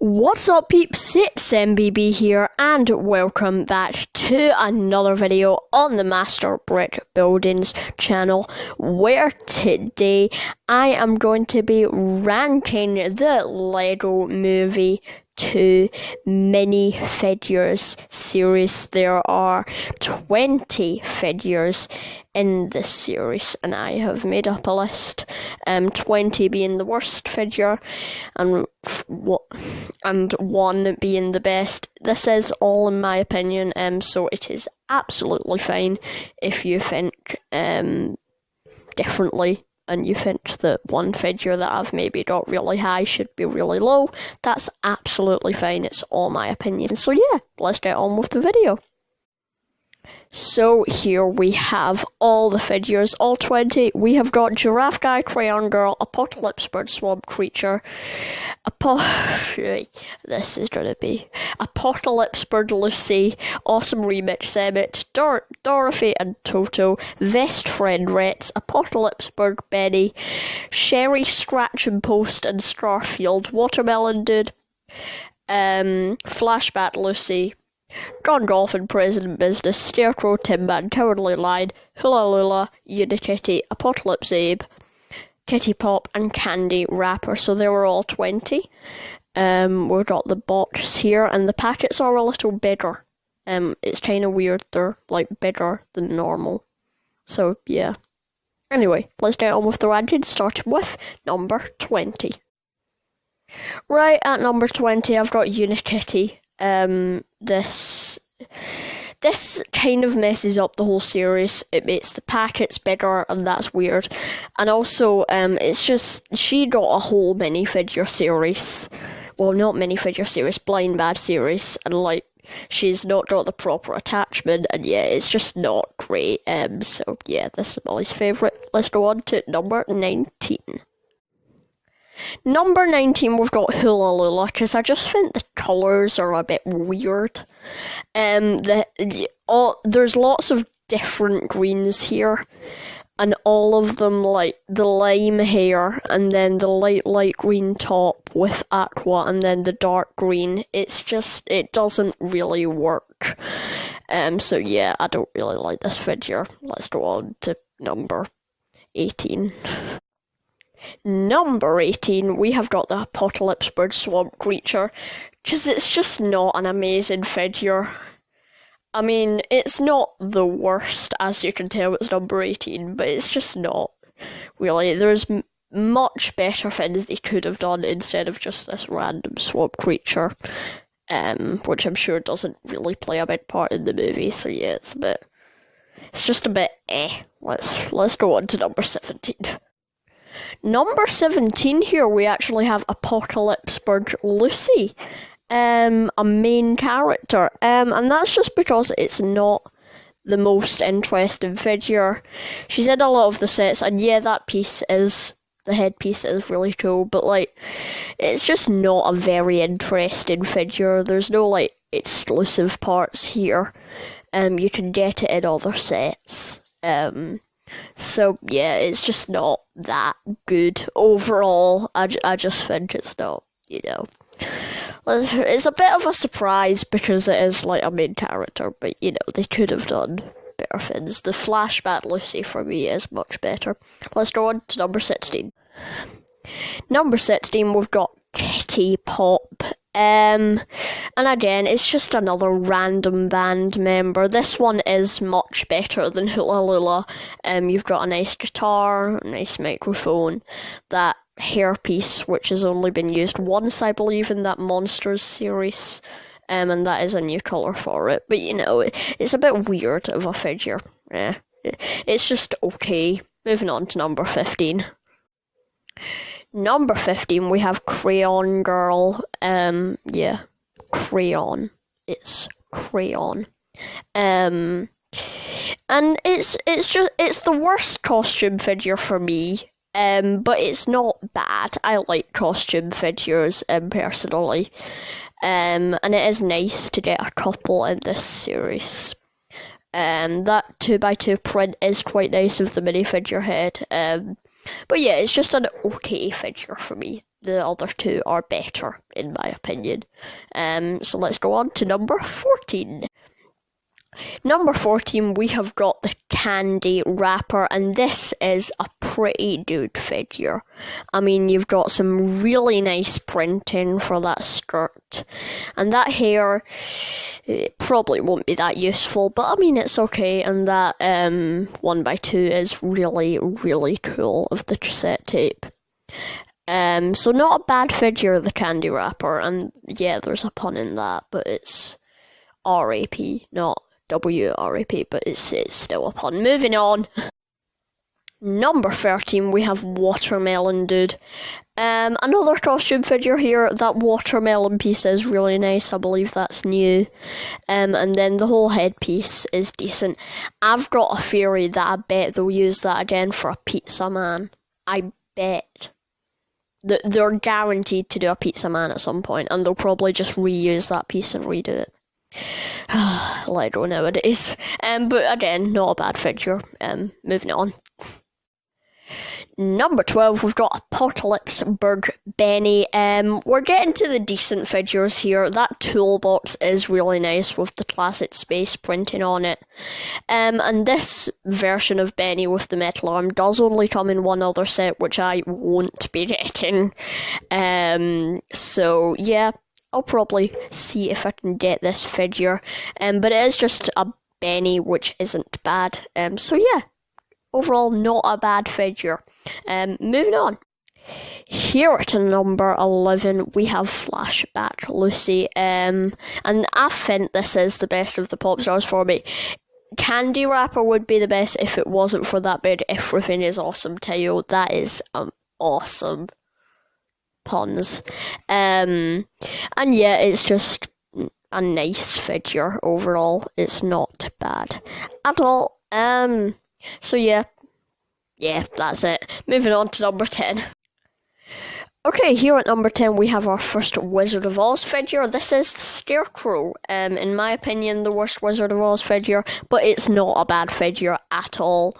What's up peeps, it's MBB here and welcome back to another video on the MasterBrickBuildings channel, where today I am going to be ranking the Lego Movie 2 minifigures series. There are 20 figures in this series and I have made up a list, 20 being the worst figure and 1 being the best. This is all in my opinion, so it is absolutely fine if you think differently and you think that one figure that I've maybe got really high should be really low. That's absolutely fine, it's all my opinion. So yeah, let's get on with the video. So here we have all the figures, all 20. We have got Giraffe Guy, Crayon Girl, Apocalypse Bird, Swamp Creature, this is gonna be Apocalypse Bird Lucy, Awesome Remix Emmett, Dorothy and Toto, Vest Friend Rex, Apocalypse Bird Benny, Sheree, Scratch and Post and Starfield, Watermelon Dude, Flashback Lucy, John Golfin, President Business, Scarecrow, Tin Man, Cowardly Lion, Hula Lula, Unikitty, Apocalypse Abe, Teapop and Candy Wrapper. So they were all 20. We've got the box here and the packets are a little bigger. It's kind of weird, they're like bigger than normal. So yeah. Anyway, let's get on with the ranking, starting with number 20. Right at number 20 I've got Unikitty. This kind of messes up the whole series. It makes the packets bigger and that's weird. And also, it's just, she got a whole minifigure series. Well, not minifigure series, blind bag series. And like, she's not got the proper attachment. And yeah, it's just not great. So yeah, this is Molly's favourite. Let's go on to number 19. Number 19, we've got Hula Lula, because I just think the colours are a bit weird. There's lots of different greens here, and all of them, like, the lime hair, and then the light green top with aqua, and then the dark green. It's just, it doesn't really work. So yeah, I don't really like this figure. Let's go on to number 18. Number 18, we have got the Apocalypse Bird Swamp Creature, because it's just not an amazing figure. I mean, it's not the worst, as you can tell it's number 18, but it's just not, really. There's much better things they could have done instead of just this random swamp creature, which I'm sure doesn't really play a big part in the movie, so yeah, it's just a bit Let's go on to number 17. Number 17 here, we actually have Apocalypse Bird Lucy, a main character, and that's just because it's not the most interesting figure. She's in a lot of the sets, and yeah, the headpiece is really cool, but like, it's just not a very interesting figure. There's no like exclusive parts here. You can get it in other sets. So yeah, it's just not that good overall. I just think it's not, it's a bit of a surprise because it is like a main character, but they could have done better things. The Flashback Lucy for me is much better. Let's go on to number 16. Number 16, we've got Teapop. And again, it's just another random band member. This one is much better than Hula Lula. You've got a nice guitar, a nice microphone, that hairpiece, which has only been used once, I believe, in that Monsters series, and that is a new colour for it. But it's a bit weird of a figure. It's just okay. Moving on to number 15. Number 15, we have Crayon Girl. Crayon. It's Crayon. And it's the worst costume figure for me. But it's not bad. I like costume figures, personally. And it is nice to get a couple in this series. That 2x2 print is quite nice of the minifigure head. But yeah, it's just an okay figure for me. the other two are better, in my opinion. So let's go on to number 14. Number 14, we have got the candy wrapper, and this is a pretty good figure. I mean, you've got some really nice printing for that skirt, and that hair, it probably won't be that useful, but I mean, it's okay, and that 1x2 is really, really cool of the cassette tape. So not a bad figure, the candy wrapper, and yeah, there's a pun in that, but it's RAP, not WRAP, but it's still a pun. Moving on. Number 13, we have Watermelon Dude. Another costume figure here. That watermelon piece is really nice. I believe that's new. And then the whole headpiece is decent. I've got a theory that I bet they'll use that again for a Pizza Man. I bet. They're guaranteed to do a Pizza Man at some point, and they'll probably just reuse that piece and redo it. Lego nowadays. But again, not a bad figure. Moving on. Number 12, we've got Apocalypseburg Benny. We're getting to the decent figures here. That toolbox is really nice with the classic space printing on it. And this version of Benny with the metal arm does only come in one other set, which I won't be getting. So yeah, I'll probably see if I can get this figure. But it is just a Benny, which isn't bad. So yeah, overall, not a bad figure. Moving on. Here at number 11, we have Flashback Lucy. And I think this is the best of the pop stars for me. Candy Wrapper would be the best if it wasn't for that big Everything Is Awesome tail. That is awesome. Puns. And yeah, it's just a nice figure overall. It's not bad at all. So yeah, that's it. Moving on to number 10. Okay, here at number 10 we have our first Wizard of Oz figure. This is the Scarecrow. In my opinion, the worst Wizard of Oz figure, but it's not a bad figure at all.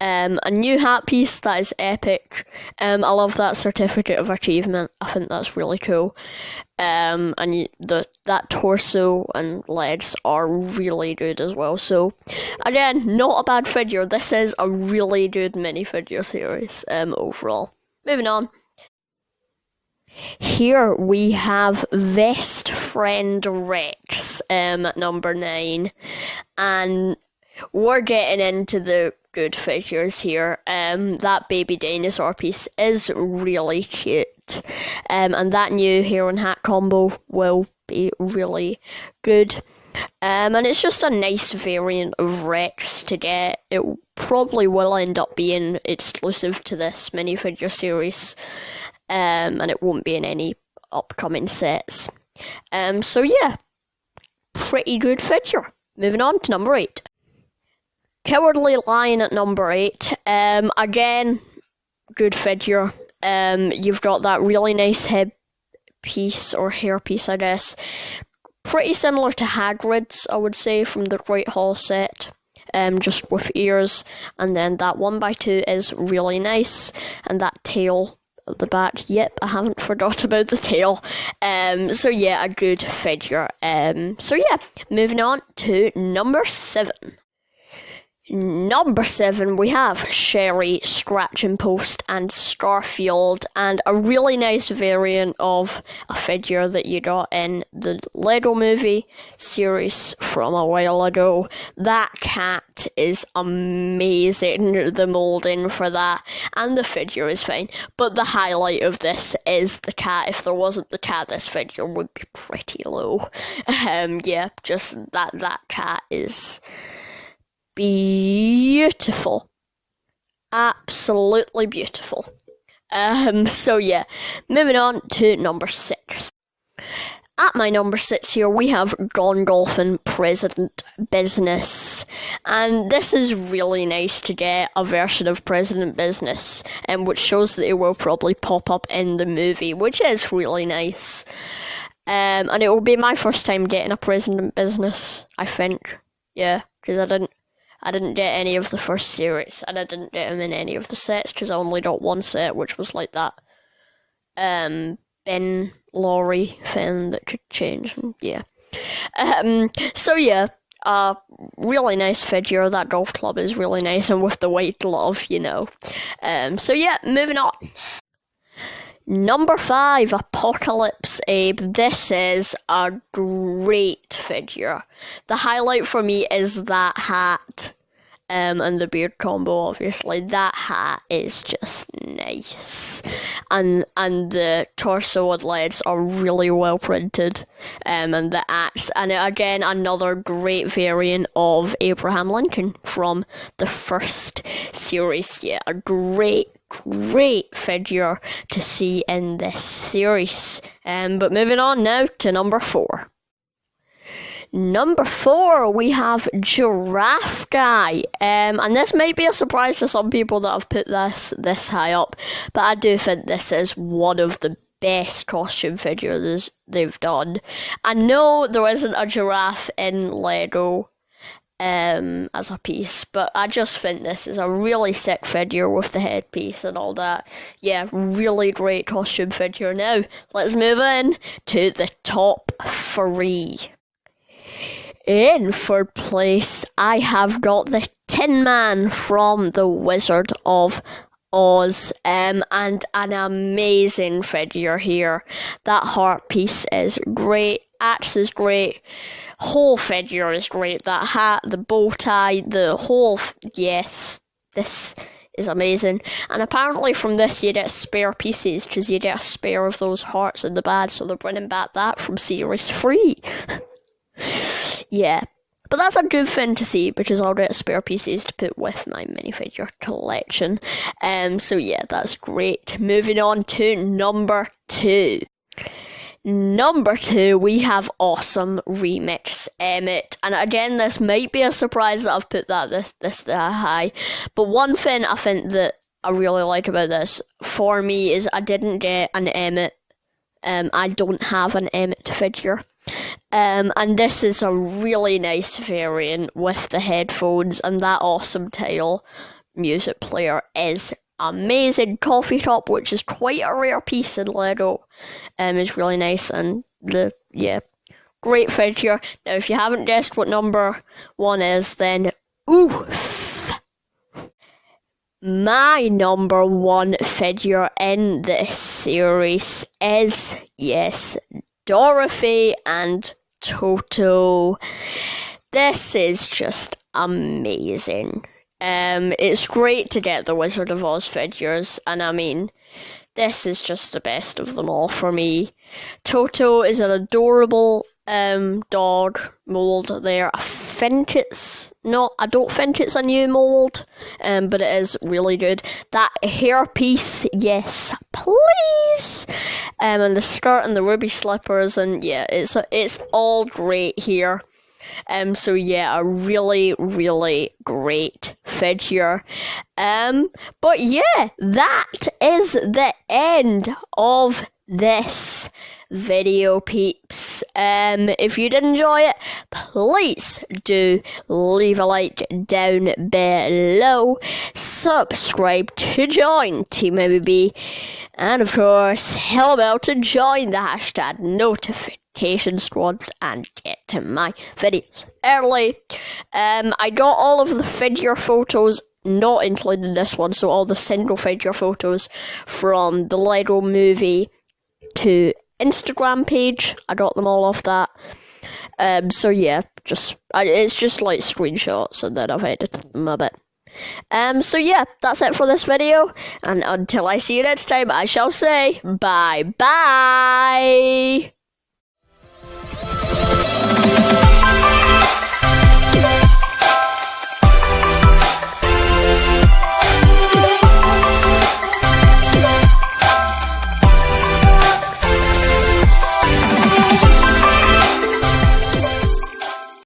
A new hat piece, that is epic. I love that certificate of achievement. I think that's really cool. And that torso and legs are really good as well. So again, not a bad figure. This is a really good minifigure series overall. Moving on. Here we have Best Friend Rex at number 9, and we're getting into the good figures here. That baby dinosaur piece is really cute, and that new hair and hat combo will be really good. And it's just a nice variant of Rex to get. It probably will end up being exclusive to this minifigure series, and it won't be in any upcoming sets. So yeah, pretty good figure. Moving on to number 8. Cowardly Lion at number 8. Again, good figure. You've got that really nice head piece, or hair piece, I guess. Pretty similar to Hagrid's, I would say, from the Great Hall set. Just with ears. And then that 1x2 is really nice. And that tail at the back. Yep, I haven't forgot about the tail. So yeah, a good figure. So yeah, moving on to number 7. Number 7, we have Sheree, Scratch and Post, and Starfield, and a really nice variant of a figure that you got in the Lego Movie series from a while ago. That cat is amazing, the moulding for that, and the figure is fine, but the highlight of this is the cat. If there wasn't the cat, this figure would be pretty low. Yeah, just that cat is beautiful. Absolutely beautiful. So yeah, moving on to number 6. At my number 6 here, we have Gone Golfing President Business. And this is really nice to get a version of President Business, which shows that it will probably pop up in the movie, which is really nice. And it will be my first time getting a President Business, I think. Yeah, because I didn't get any of the first series, and I didn't get them in any of the sets, because I only got one set, which was like that bin lorry thing that could change. Yeah. So yeah, really nice figure. That golf club is really nice, and with the white glove, you know. So yeah, moving on. Number 5, Apocalypse Abe. This is a great figure. The highlight for me is that hat, and the beard combo, obviously. That hat is just nice. And the torso and legs are really well printed. And the axe. And again, another great variant of Abraham Lincoln from the first series. Yeah, a great figure to see in this series. But moving on now to number 4. Number 4, we have Giraffe Guy. And this might be a surprise to some people that have put this high up, but I do think this is one of the best costume figures they've done. I know there isn't a giraffe in Lego as a piece, but I just think this is a really sick figure with the headpiece and all that. Yeah, really great costume figure. Now, let's move in to the top 3. In 3rd place, I have got the Tin Man from The Wizard of Oz, and an amazing figure here. That heart piece is great, axe is great, whole figure is great. That hat, the bow tie, the whole, yes, this is amazing. And apparently from this you get spare pieces, because you get a spare of those hearts in the bag, so they're bringing back that from series 3. Yeah, but that's a good thing to see, because I'll get spare pieces to put with my minifigure collection. So yeah, that's great. Moving on to number 2. Number 2, we have Awesome Remix Emmett. And again, this might be a surprise that I've put this high. But one thing I think that I really like about this, for me, is I didn't get an Emmett. I don't have an Emmett figure. And this is a really nice variant with the headphones, and that awesome tile music player is amazing. Coffee top, which is quite a rare piece in Lego, is really nice, and great figure. Now, if you haven't guessed what number 1 is, then oof. My number 1 figure in this series is, yes, Dorothy and Toto. This is just amazing. It's great to get the Wizard of Oz figures, and I mean, this is just the best of them all for me. Toto is an adorable dog mold there. I don't think it's a new mold, but it is really good. That hairpiece, yes, please. And the skirt and the ruby slippers, and yeah, it's all great here. So yeah, a really, really great figure. But yeah, that is the end of this video, peeps. If you did enjoy it, please do leave a like down below, subscribe to join Team ABB, and of course, hell bell to join the hashtag notification squad and get to my videos early. I got all of the figure photos, not including this one, so all the single figure photos from the Lego movie to Instagram page. I got them all off that. So yeah, it's just like screenshots, and then I've edited them a bit. So yeah, that's it for this video, and until I see you next time, I shall say bye bye.